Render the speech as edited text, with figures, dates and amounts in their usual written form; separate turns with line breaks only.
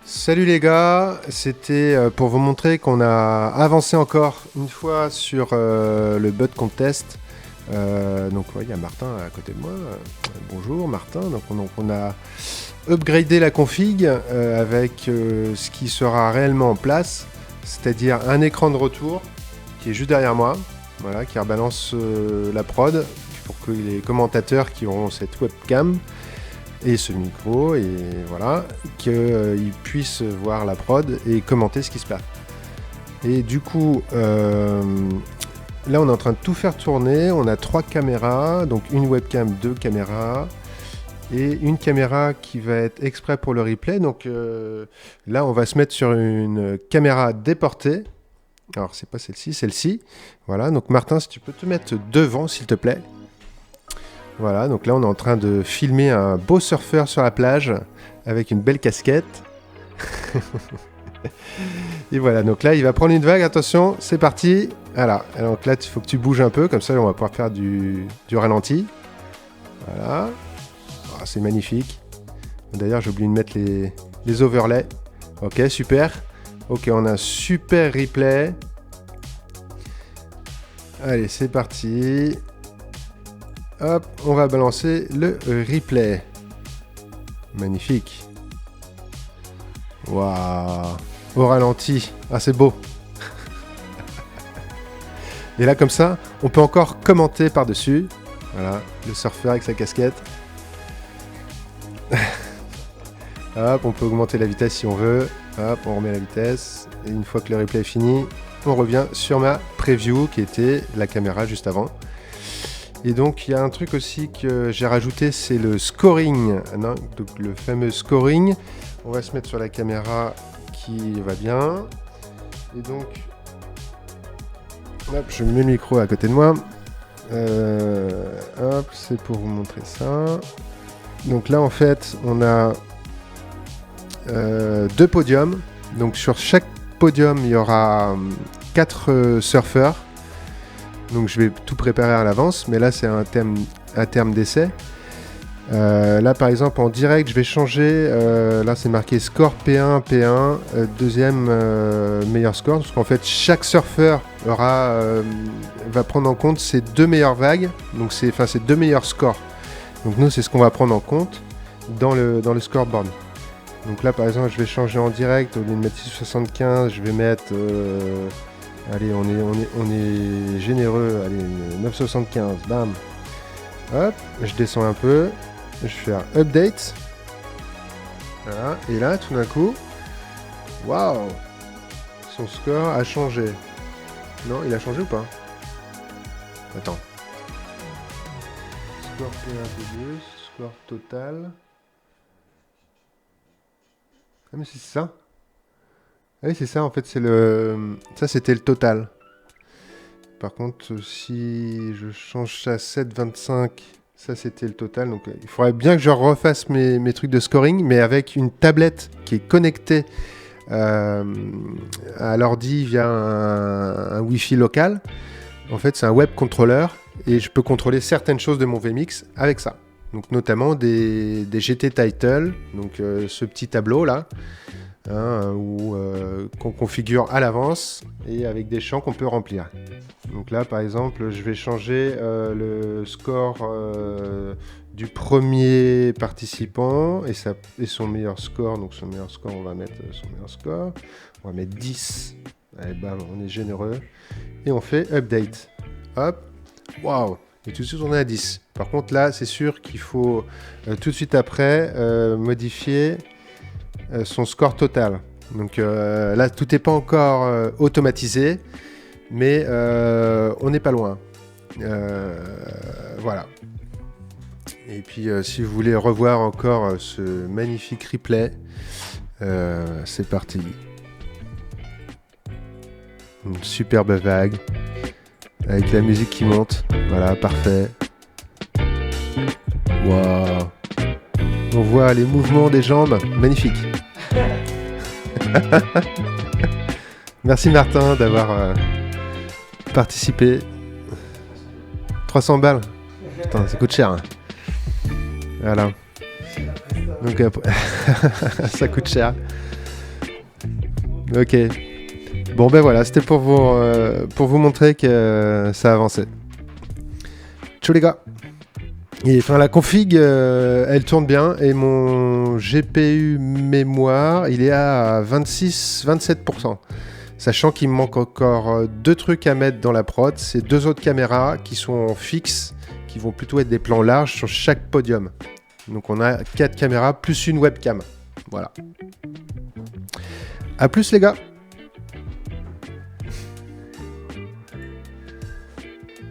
Salut les gars, c'était pour vous montrer qu'on a avancé encore une fois sur le Bud Contest. Donc ouais, il y a Martin à côté de moi. Bonjour Martin. Donc on a upgradé la config avec ce qui sera réellement en place, c'est-à-dire un écran de retour qui est juste derrière moi, voilà, qui rebalance la prod pour que les commentateurs qui auront cette webcam et ce micro, et voilà, qu'ils puissent voir la prod et commenter ce qui se passe. Et du coup, là on est en train de tout faire tourner, on a 3 caméras, donc une webcam, 2 caméras, et une caméra qui va être exprès pour le replay. Donc là on va se mettre sur une caméra déportée, alors c'est pas celle-ci, celle-ci, voilà, donc Martin si tu peux te mettre devant s'il te plaît. Voilà, donc là on est en train de filmer un beau surfeur sur la plage avec une belle casquette. Et voilà, donc là il va prendre une vague, attention, c'est parti. Voilà, donc là il faut que tu bouges un peu, comme ça on va pouvoir faire du ralenti. Voilà, oh, c'est magnifique. D'ailleurs j'ai oublié de mettre les overlays. Ok, super. Ok, on a un super replay. Allez, c'est parti. Hop, on va balancer le replay. Magnifique. Waouh. Au ralenti. Ah, c'est beau. Et là, comme ça, on peut encore commenter par-dessus. Voilà, le surfeur avec sa casquette. Hop, on peut augmenter la vitesse si on veut. Hop, on remet la vitesse. Et une fois que le replay est fini, on revient sur ma preview qui était la caméra juste avant. Et donc il y a un truc aussi que j'ai rajouté, c'est le scoring, non, donc le fameux scoring. On va se mettre sur la caméra qui va bien. Et donc, hop, je mets le micro à côté de moi. Hop, c'est pour vous montrer ça. Donc là en fait, on a 2 podiums. Donc sur chaque podium, il y aura 4 surfeurs. Donc je vais tout préparer à l'avance, mais là c'est un terme d'essai. Là par exemple en direct je vais changer, là c'est marqué score P1, P1, deuxième meilleur score, parce qu'en fait chaque surfeur va prendre en compte ses 2 meilleures vagues, donc ses 2 meilleurs scores. Donc nous c'est ce qu'on va prendre en compte dans le scoreboard. Donc là par exemple je vais changer en direct, au lieu de mettre 6,75 je vais mettre... allez, on est généreux. Allez, 9,75. Bam. Hop, je descends un peu. Je fais un update. Voilà. Et là, tout d'un coup, waouh, son score a changé. Non, il a changé ou pas? Attends. Score P1, P2, score total. Ah, mais c'est ça? Ah oui, c'est ça, en fait, ça, c'était le total. Par contre, si je change ça à 7,25, ça, c'était le total. Donc, il faudrait bien que je refasse mes trucs de scoring, mais avec une tablette qui est connectée à l'ordi via un Wi-Fi local. En fait, c'est un web controller, et je peux contrôler certaines choses de mon vMix avec ça. Donc, notamment des GT Title, donc ce petit tableau-là. Qu'on configure à l'avance et avec des champs qu'on peut remplir. Donc là par exemple je vais changer le score du premier participant et son meilleur score. Donc son meilleur score, on va mettre son meilleur score, on va mettre 10. Allez, bam, on est généreux et on fait update. Hop, waouh, et tout de suite on est à 10. Par contre là c'est sûr qu'il faut tout de suite après modifier son score total. Donc là, tout n'est pas encore automatisé, mais on n'est pas loin. Voilà. Et puis, si vous voulez revoir encore ce magnifique replay, c'est parti. Une superbe vague, avec la musique qui monte. Voilà, parfait. Waouh. On voit les mouvements des jambes, magnifique. Merci Martin d'avoir participé. 300 balles. Putain, ça coûte cher. Hein. Voilà. Donc ça coûte cher. Ok. Bon ben voilà, c'était pour vous montrer que ça avançait. Ciao les gars. Et enfin la config, elle tourne bien et mon GPU mémoire, il est à 26-27%. Sachant qu'il me manque encore 2 trucs à mettre dans la prod, c'est 2 autres caméras qui sont fixes, qui vont plutôt être des plans larges sur chaque podium. Donc on a 4 caméras plus une webcam. Voilà. A plus les gars.